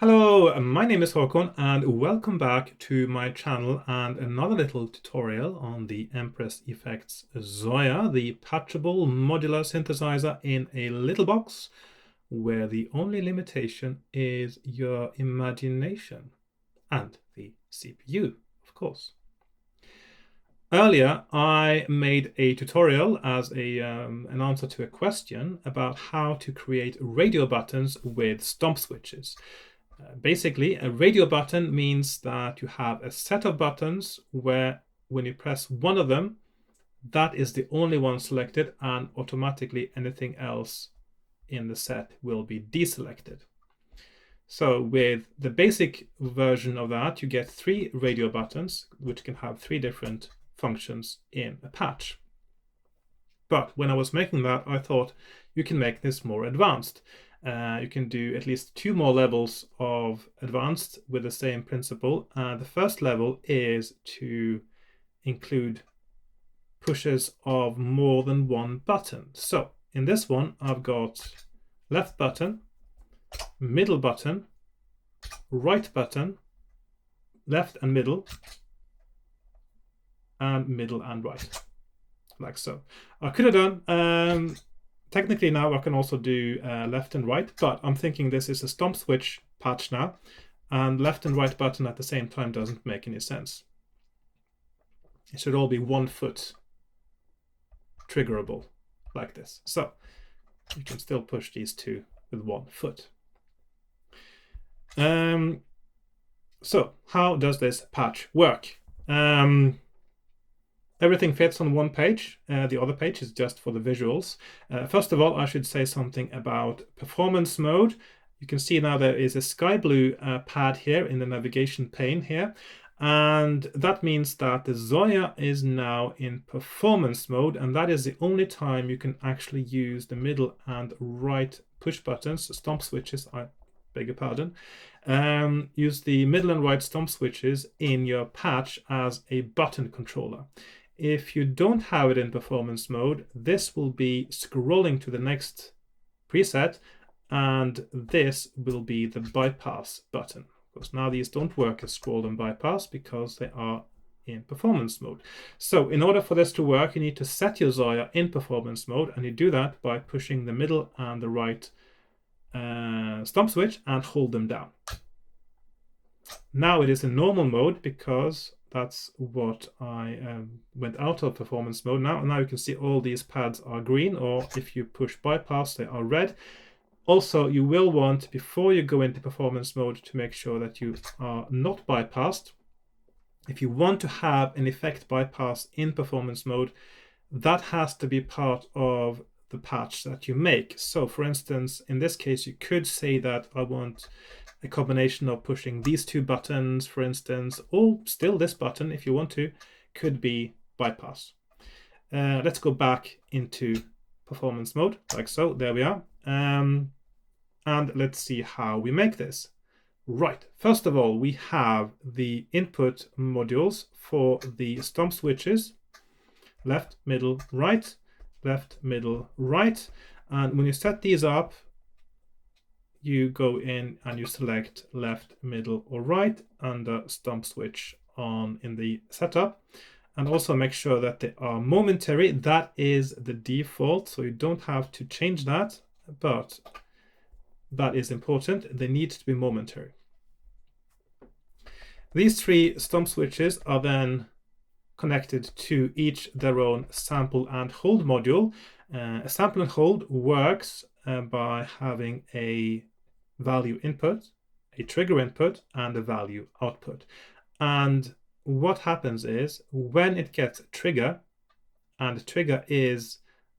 Hello, my name is Hakon and welcome back to my channel and another little tutorial on the Empress Effects Zoia, the patchable modular synthesizer in a little box where the only limitation is your imagination and the CPU, of course. Earlier, I made a tutorial as an answer to a question about how to create radio buttons with Stompswitches. Basically, a radio button means that you have a set of buttons where when you press one of them, that is the only one selected and automatically anything else in the set will be deselected. So with the basic version of that, you get 3 radio buttons, which can have 3 different functions in a patch. But when I was making that, I thought you can make this more advanced. You can do at least 2 more levels of advanced with the same principle. The first level is to include pushes of more than one button. So in this one, I've got left button, middle button, right button, left and middle and right, like so. I could have done technically now I can also do left and right, but I'm thinking this is a Stompswitch patch now, and left and right button at the same time doesn't make any sense. It should all be 1 foot triggerable like this. So you can still push these 2 with 1 foot. So how does this patch work? Everything fits on one page. The other page is just for the visuals. First of all, I should say something about performance mode. You can see now there is a sky blue pad here in the navigation pane here. And that means that the Zoia is now in performance mode, and that is the only time you can actually use the middle and right push buttons, Stompswitches, I beg your pardon. Use the middle and right Stompswitches in your patch as a button controller. If you don't have it in performance mode, this will be scrolling to the next preset, and this will be the bypass button. Because now these don't work as scroll and bypass because they are in performance mode. So in order for this to work, you need to set your Zoia in performance mode, and you do that by pushing the middle and the right Stompswitch and hold them down. Now it is in normal mode because that's what I went out of performance mode. Now you can see all these pads are green, or if you push bypass, they are red. Also, you will want, before you go into performance mode, to make sure that you are not bypassed. If you want to have an effect bypass in performance mode, that has to be part of the patch that you make. So for instance, in this case, you could say that I want a combination of pushing these 2 buttons, for instance, or still this button, if you want to, could be bypass. Let's go back into performance mode, like so. There we are. And let's see how we make this. Right, first of all, we have the input modules for the Stompswitches, left, middle, right, left, middle, right. And when you set these up, you go in and you select left, middle, or right under Stompswitch on in the setup. And also make sure that they are momentary. That is the default, so you don't have to change that, but that is important. They need to be momentary. These 3 Stompswitches are then connected to each their own sample and hold module. A sample and hold works by having a value input, a trigger input, and a value output. And what happens is when it gets a trigger, and the trigger is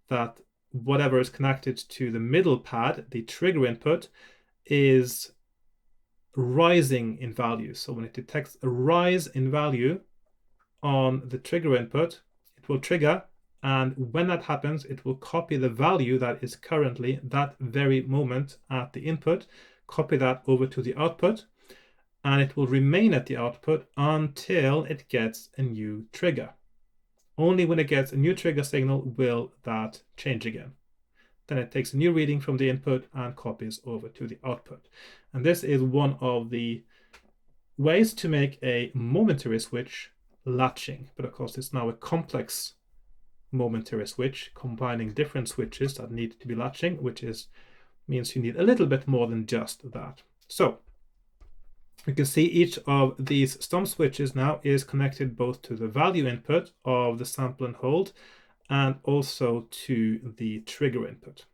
that whatever is connected to the middle pad, the trigger input, is rising in value. So when it detects a rise in value on the trigger input, it will trigger, and when that happens, it will copy the value that is currently that very moment at the input, copy that over to the output, and it will remain at the output until it gets a new trigger. Only when it gets a new trigger signal will that change again. Then it takes a new reading from the input and copies over to the output. And this is one of the ways to make a momentary switch latching. But of course, it's now a complex momentary switch, combining different switches that need to be latching, which means you need a little bit more than just that. So you can see each of these stomp switches now is connected both to the value input of the sample and hold and also to the trigger input.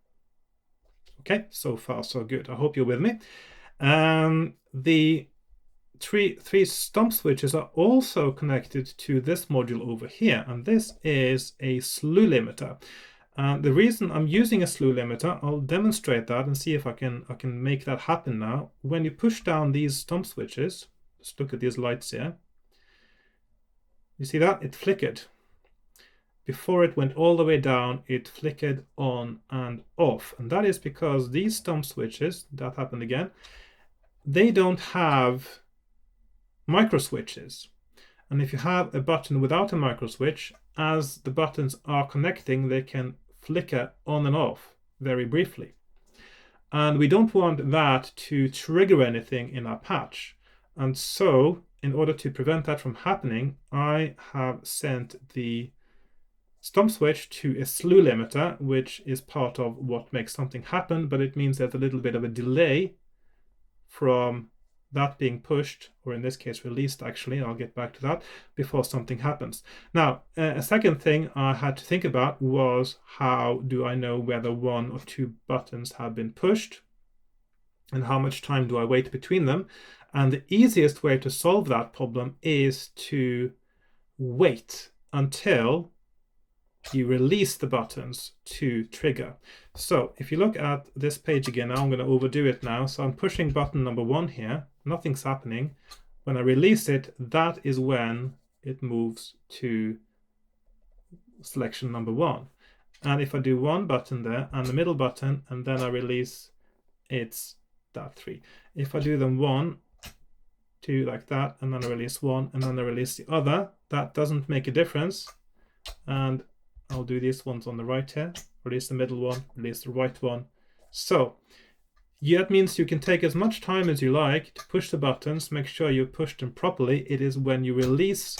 Okay, so far so good. I hope you're with me. The three stomp switches are also connected to this module over here, and this is a slew limiter. The reason I'm using a slew limiter, I'll demonstrate that and see if I can make that happen now. When you push down these stomp switches, just look at these lights here. You see that? It flickered. Before it went all the way down, it flickered on and off. And that is because these stomp switches, that happened again, they don't have micro switches. And if you have a button without a micro switch, as the buttons are connecting, they can flicker on and off very briefly. And we don't want that to trigger anything in our patch. And so, in order to prevent that from happening, I have sent the stomp switch to a slew limiter, which is part of what makes something happen, but it means there's a little bit of a delay from that being pushed, or in this case released actually, I'll get back to that, before something happens. Now, a second thing I had to think about was, how do I know whether one or two buttons have been pushed, and how much time do I wait between them? And the easiest way to solve that problem is to wait until you release the buttons to trigger. So if you look at this page again, now I'm going to overdo it now. So I'm pushing button number 1 here. Nothing's happening. When I release it, that is when it moves to selection number 1. And if I do one button there and the middle button, and then I release, it's that 3. If I do them 1, 2 like that, and then I release one, and then I release the other, that doesn't make a difference. And I'll do these ones on the right here, release the middle one, release the right one. So that means you can take as much time as you like to push the buttons, make sure you push them properly. It is when you release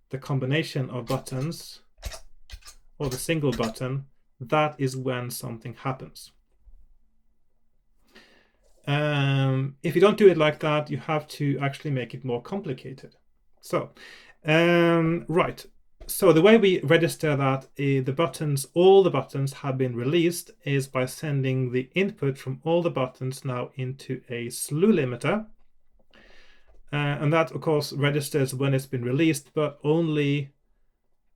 the combination of buttons or the single button, that is when something happens. If you don't do it like that, you have to actually make it more complicated. So, right. So the way we register that all the buttons have been released is by sending the input from all the buttons now into a slew limiter. And that, of course, registers when it's been released, but only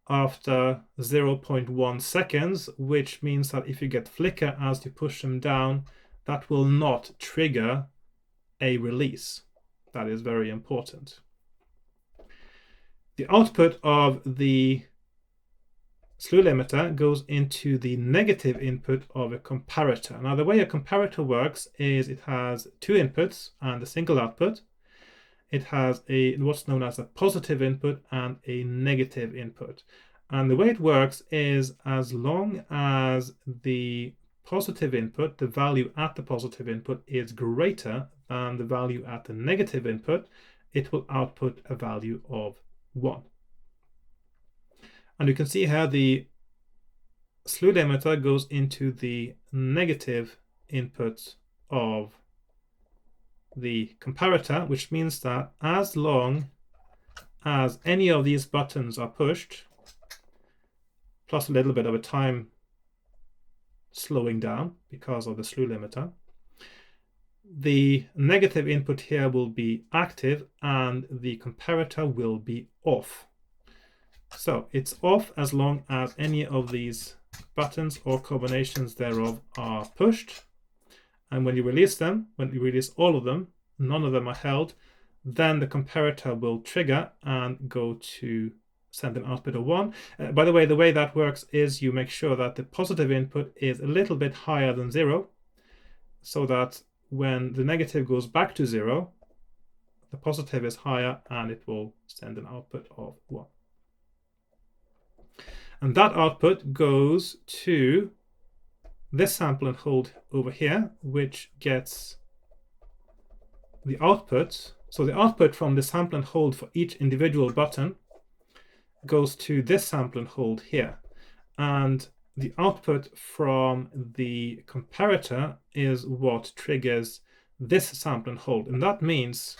after 0.1 seconds, which means that if you get flicker as you push them down, that will not trigger a release. That is very important. The output of the slew limiter goes into the negative input of a comparator. Now, the way a comparator works is it has 2 inputs and a single output. It has what's known as a positive input and a negative input. And the way it works is, as long as the positive input, the value at the positive input, is greater than the value at the negative input, it will output a value of 1. And you can see how the slew limiter goes into the negative input of the comparator, which means that as long as any of these buttons are pushed, plus a little bit of a time slowing down because of the slew limiter, the negative input here will be active and the comparator will be off. So it's off as long as any of these buttons or combinations thereof are pushed. And when you release them, when you release all of them, none of them are held, then the comparator will trigger and go to send an output of 1. By the way that works is you make sure that the positive input is a little bit higher than 0, so that when the negative goes back to 0, the positive is higher and it will send an output of 1. And that output goes to this sample and hold over here, which gets the output, so the output from the sample and hold for each individual button goes to this sample and hold here. And the output from the comparator is what triggers this sample and hold. And that means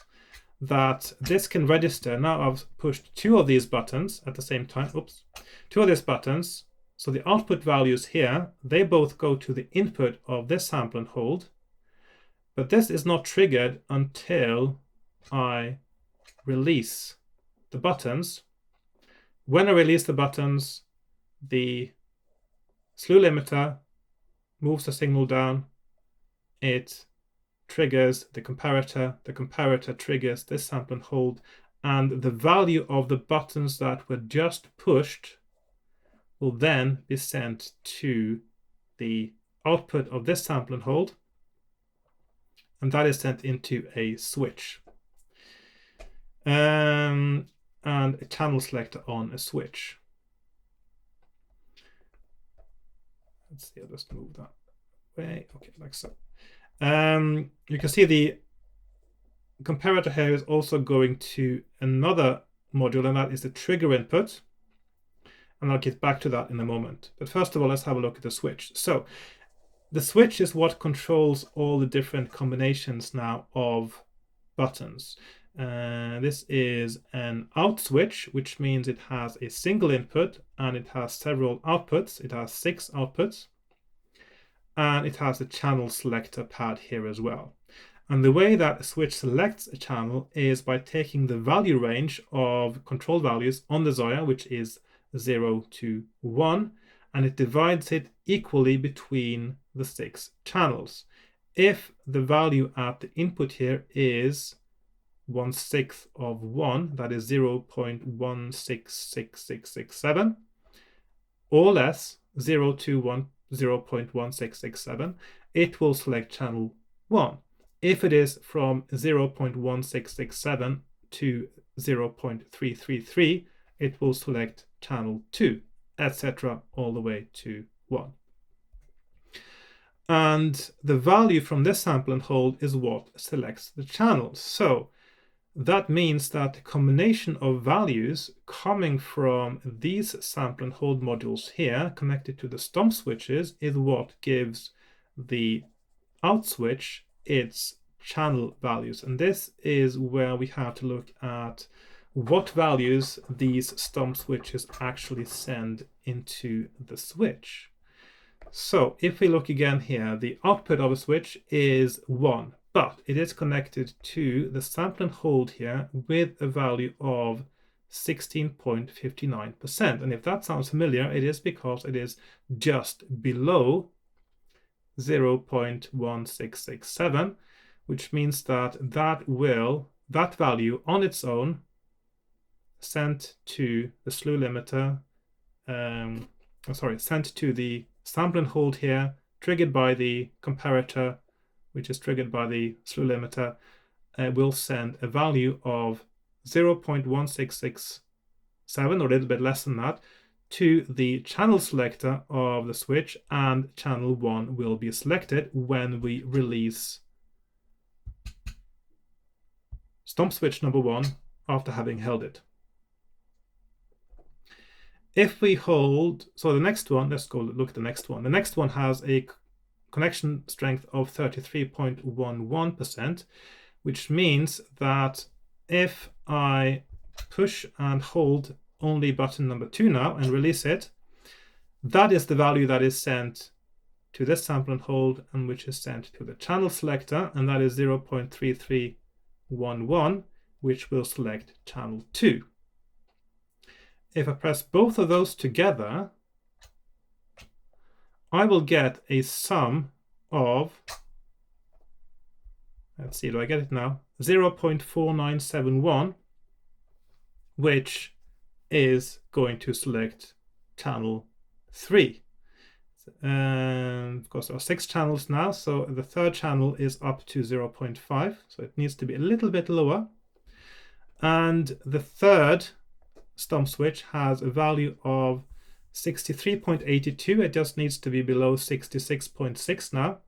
that this can register. Now I've pushed two of these buttons at the same time. Oops. Two of these buttons. So the output values here, they both go to the input of this sample and hold. But this is not triggered until I release the buttons. When I release the buttons, the slew limiter moves the signal down. It triggers the comparator triggers this sample and hold, and the value of the buttons that were just pushed will then be sent to the output of this sample and hold, and that is sent into a switch and a channel selector on a switch. Let's see, I'll just move that way. Okay, like so. You can see the comparator here is also going to another module, and that is the trigger input. And I'll get back to that in a moment. But first of all, let's have a look at the switch. So the switch is what controls all the different combinations now of buttons. This is an out switch, which means it has a single input and it has several outputs. It has 6 outputs. And it has a channel selector pad here as well. And the way that a switch selects a channel is by taking the value range of control values on the Zoia, which is 0 to 1, and it divides it equally between the 6 channels. If the value at the input here is 1/6 of 1, that is 0.166667, or less 0.1667, it will select channel 1. If it is from 0.1667 to 0.333, it will select channel 2, etc., all the way to 1. And the value from this sample and hold is what selects the channels. So that means that the combination of values coming from these sample and hold modules here connected to the stomp switches is what gives the out switch its channel values. And this is where we have to look at what values these stomp switches actually send into the switch. So if we look again here, the output of a switch is 1, but it is connected to the sample and hold here with a value of 16.59%. And if that sounds familiar, it is because it is just below 0.1667, which means that that value on its own sent to the slew limiter, sent to the sample and hold here, triggered by the comparator, which is triggered by the slew limiter, will send a value of 0.1667, or a little bit less than that, to the channel selector of the switch, and channel 1 will be selected when we release stomp switch number 1 after having held it. If we hold, so the next one, let's go look at the next one. The next one has a connection strength of 33.11%, which means that if I push and hold only button number 2 now and release it, that is the value that is sent to this sample and hold, and which is sent to the channel selector, and that is 0.3311, which will select channel 2. If I press both of those together, I will get a sum of, let's see, do I get it now? 0.4971, which is going to select channel 3. Of course, there are 6 channels now, so the third channel is up to 0.5, so it needs to be a little bit lower. And the third stomp switch has a value of 63.82. It just needs to be below 66.6 now.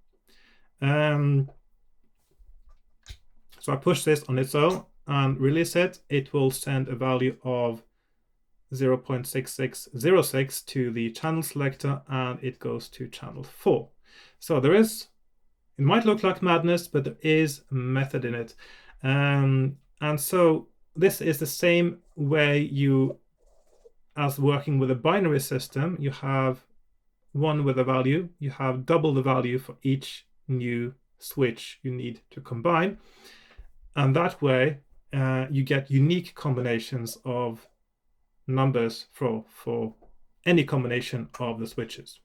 So I push this on its own and release it. It will send a value of 0.6606 to the channel selector, and it goes to channel 4. So there is, it might look like madness, but there is a method in it. And so this is the same way you, as working with a binary system, you have one with a value, you have double the value for each new switch you need to combine. And that way you get unique combinations of numbers for any combination of the switches.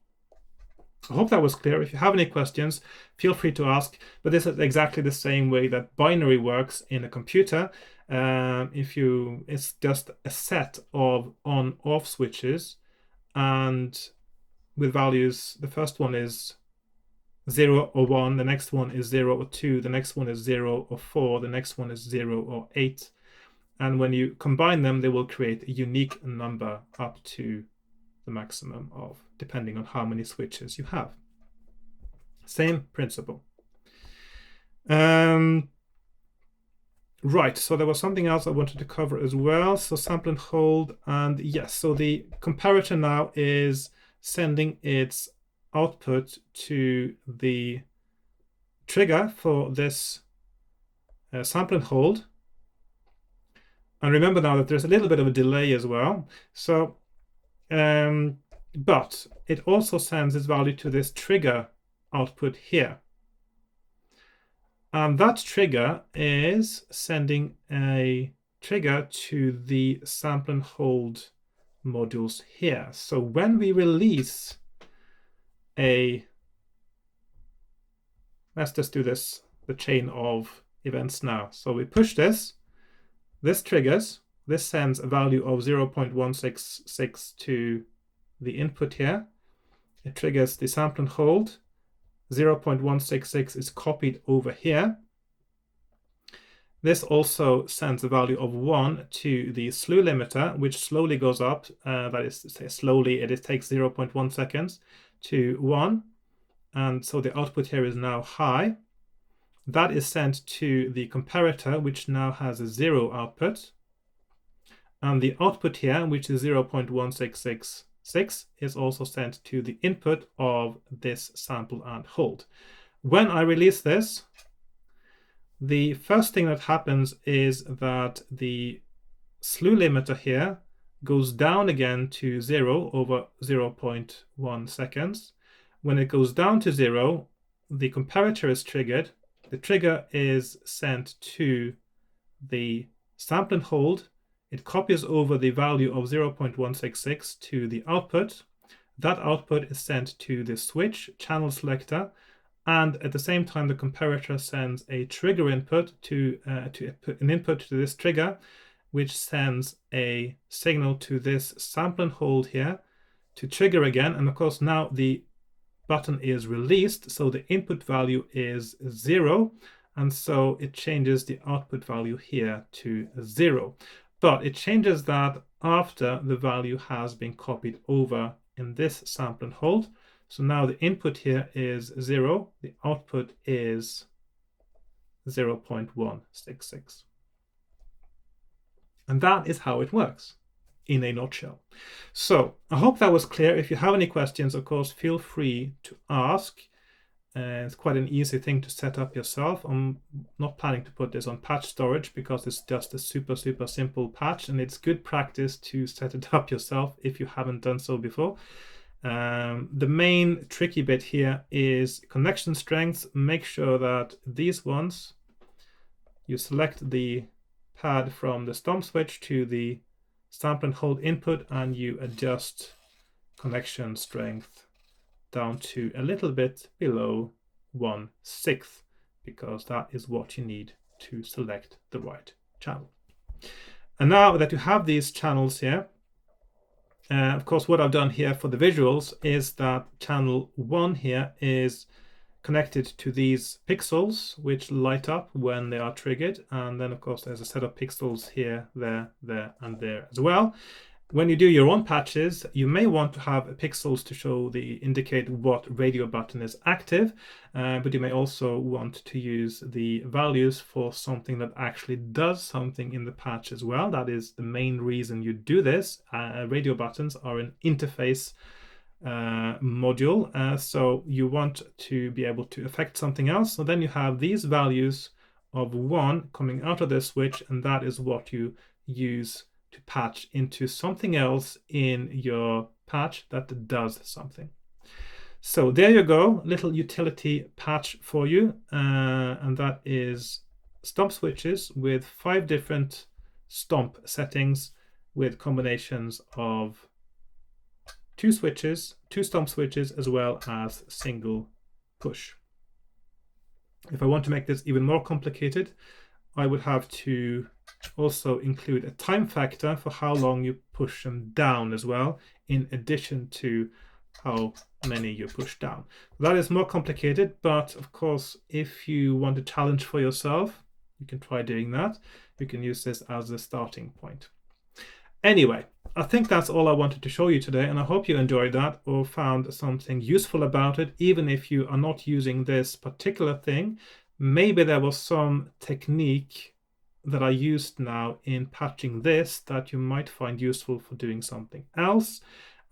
I hope that was clear. If you have any questions, feel free to ask. But this is exactly the same way that binary works in a computer. It's just a set of on-off switches, and with values, the first one is 0 or 1, the next one is 0 or 2, the next one is 0 or 4, the next one is 0 or 8. And when you combine them, they will create a unique number up to the maximum of, depending on how many switches you have. Same principle. Right, so there was something else I wanted to cover as well. So sample and hold, and yes, so the comparator now is sending its output to the trigger for this sample and hold. And remember now that there's a little bit of a delay as well. So, but it also sends its value to this trigger output here. And that trigger is sending a trigger to the sample and hold modules here. So when we release let's just do this, the chain of events now. So we push this triggers, this sends a value of 0.166 to the input here. It triggers the sample and hold. 0.166 is copied over here. This also sends a value of 1 to the slew limiter, which slowly goes up. That is to say, slowly, it takes 0.1 seconds to 1. And so the output here is now high. That is sent to the comparator, which now has a 0 output. And the output here, which is 0.1666, is also sent to the input of this sample and hold. When I release this, the first thing that happens is that the slew limiter here goes down again to 0 over 0.1 seconds. When it goes down to 0, the comparator is triggered. The trigger is sent to the sample and hold. It copies over the value of 0.166 to the output. That output is sent to the switch channel selector, and at the same time the comparator sends a trigger input to an input to this trigger, which sends a signal to this sample and hold here to trigger again. And of course now the button is released, so the input value is 0, and so it changes the output value here to 0. But it changes that after the value has been copied over in this sample and hold. So now the input here is 0, the output is 0.166. And that is how it works in a nutshell. So I hope that was clear. If you have any questions, of course, feel free to ask. It's quite an easy thing to set up yourself. I'm not planning to put this on patch storage because it's just a super simple patch, and it's good practice to set it up yourself if you haven't done so before. The main tricky bit here is connection strengths. Make sure that these ones, you select the pad from the Stompswitch to the sample and hold input, and you adjust connection strength down to a little bit below 1/6, because that is what you need to select the right channel. And now that you have these channels here, of course, what I've done here for the visuals is that channel 1 here is connected to these pixels, which light up when they are triggered. And then, of course, there's a set of pixels here, there, and there as well. When you do your own patches, you may want to have pixels to indicate what radio button is active, but you may also want to use the values for something that actually does something in the patch as well. That is the main reason you do this. Radio buttons are an interface module, so you want to be able to affect something else. So then you have these values of 1 coming out of the switch, and that is what you use to patch into something else in your patch that does something. So there you go, little utility patch for you, and that is stomp switches with 5 different stomp settings with combinations of 2 switches, 2 stomp switches, as well as single push. If I want to make this even more complicated, I would have to also include a time factor for how long you push them down as well, in addition to how many you push down. That is more complicated, but of course, if you want a challenge for yourself, you can try doing that. You can use this as a starting point. Anyway, I think that's all I wanted to show you today, and I hope you enjoyed that or found something useful about it. Even if you are not using this particular thing, maybe there was some technique that I used now in patching this that you might find useful for doing something else.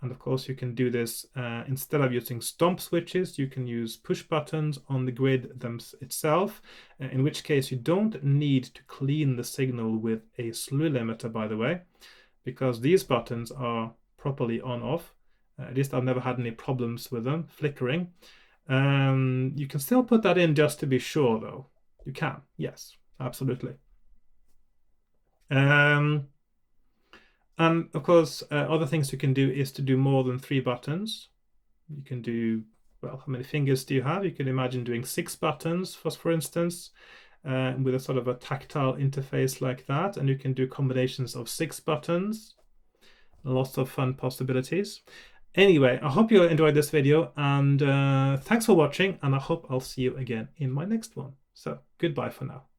And of course, you can do this instead of using stomp switches, you can use push buttons on the grid itself, in which case you don't need to clean the signal with a slew limiter, by the way, because these buttons are properly on off. At least I've never had any problems with them flickering. You can still put that in just to be sure, though. You can, yes, absolutely. And of course, other things you can do is to do more than 3 buttons. You can do, well, how many fingers do you have? You can imagine doing 6 buttons, for instance, with a sort of a tactile interface like that. And you can do combinations of 6 buttons. Lots of fun possibilities. Anyway, I hope you enjoyed this video, and thanks for watching, and I hope I'll see you again in my next one. So goodbye for now.